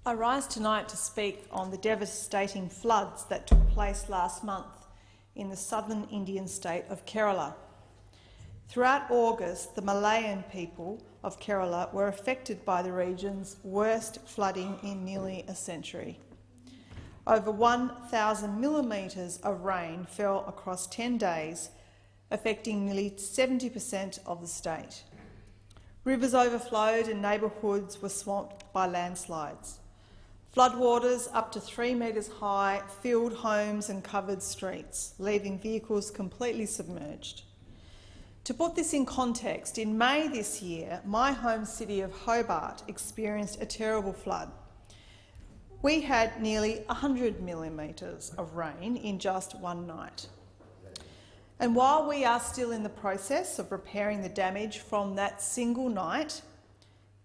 I rise tonight to speak on the devastating floods that took place last month in the southern Indian state of Kerala. Throughout August, the Malayan people of Kerala were affected by the region's worst flooding in nearly a century. Over 1,000 millimetres of rain fell across 10 days, affecting nearly 70% of the state. Rivers overflowed and neighbourhoods were swamped by landslides. Floodwaters up to 3 metres high filled homes and covered streets, leaving vehicles completely submerged. To put this in context, in May this year, my home city of Hobart experienced a terrible flood. We had nearly 100 millimetres of rain in just one night. And while we are still in the process of repairing the damage from that single night,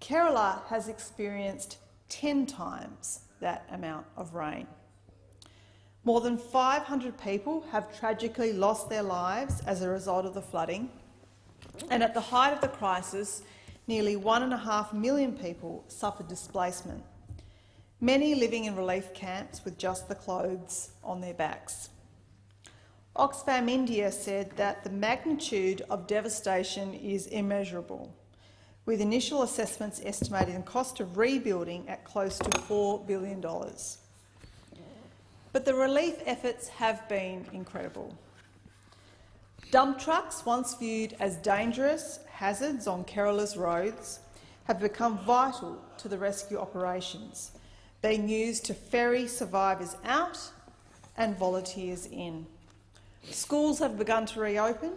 Kerala has experienced 10 times that amount of rain. More than 500 people have tragically lost their lives as a result of the flooding, and at the height of the crisis, nearly 1.5 million people suffered displacement, many living in relief camps with just the clothes on their backs. Oxfam India said that the magnitude of devastation is immeasurable, with initial assessments estimating the cost of rebuilding at close to $4 billion. But the relief efforts have been incredible. Dump trucks, once viewed as dangerous hazards on Kerala's roads, have become vital to the rescue operations, being used to ferry survivors out and volunteers in. Schools have begun to reopen,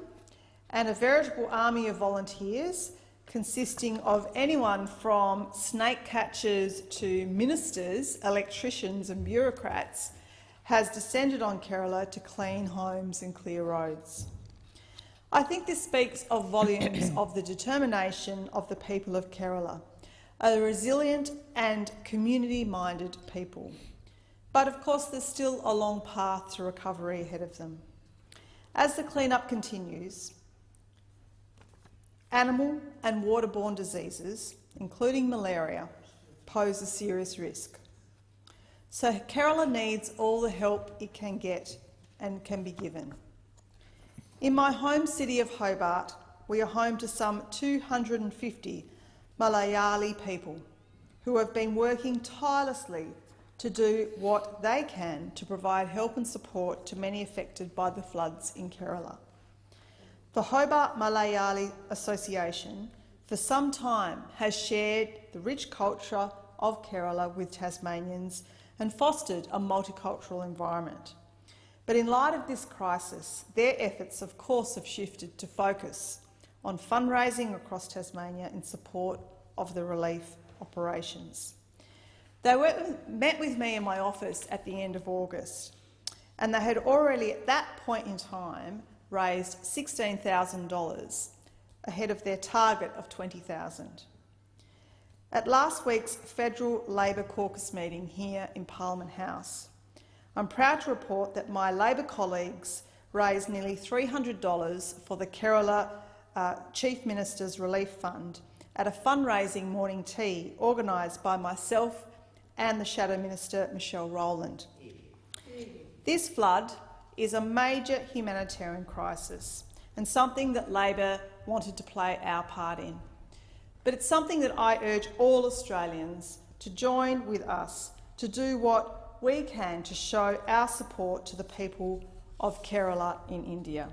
and a veritable army of volunteers consisting of anyone from snake catchers to ministers, electricians and bureaucrats, has descended on Kerala to clean homes and clear roads. I think this speaks of volumes of the determination of the people of Kerala, a resilient and community-minded people. But of course there's still a long path to recovery ahead of them. As the clean-up continues, animal and waterborne diseases, including malaria, pose a serious risk. So Kerala needs all the help it can get and can be given. In my home city of Hobart, we are home to some 250 Malayali people who have been working tirelessly to do what they can to provide help and support to many affected by the floods in Kerala. The Hobart Malayali Association for some time has shared the rich culture of Kerala with Tasmanians and fostered a multicultural environment. But in light of this crisis, their efforts of course have shifted to focus on fundraising across Tasmania in support of the relief operations. They met with me in my office at the end of August, and they had already at that point in time raised $16,000 ahead of their target of $20,000. At last week's Federal Labor Caucus meeting here in Parliament House, I'm proud to report that my Labor colleagues raised nearly $300 for the Kerala Chief Minister's Relief Fund at a fundraising morning tea organised by myself and the Shadow Minister Michelle Rowland. This flood is a major humanitarian crisis and something that Labor wanted to play our part in. But it's something that I urge all Australians to join with us to do what we can to show our support to the people of Kerala in India.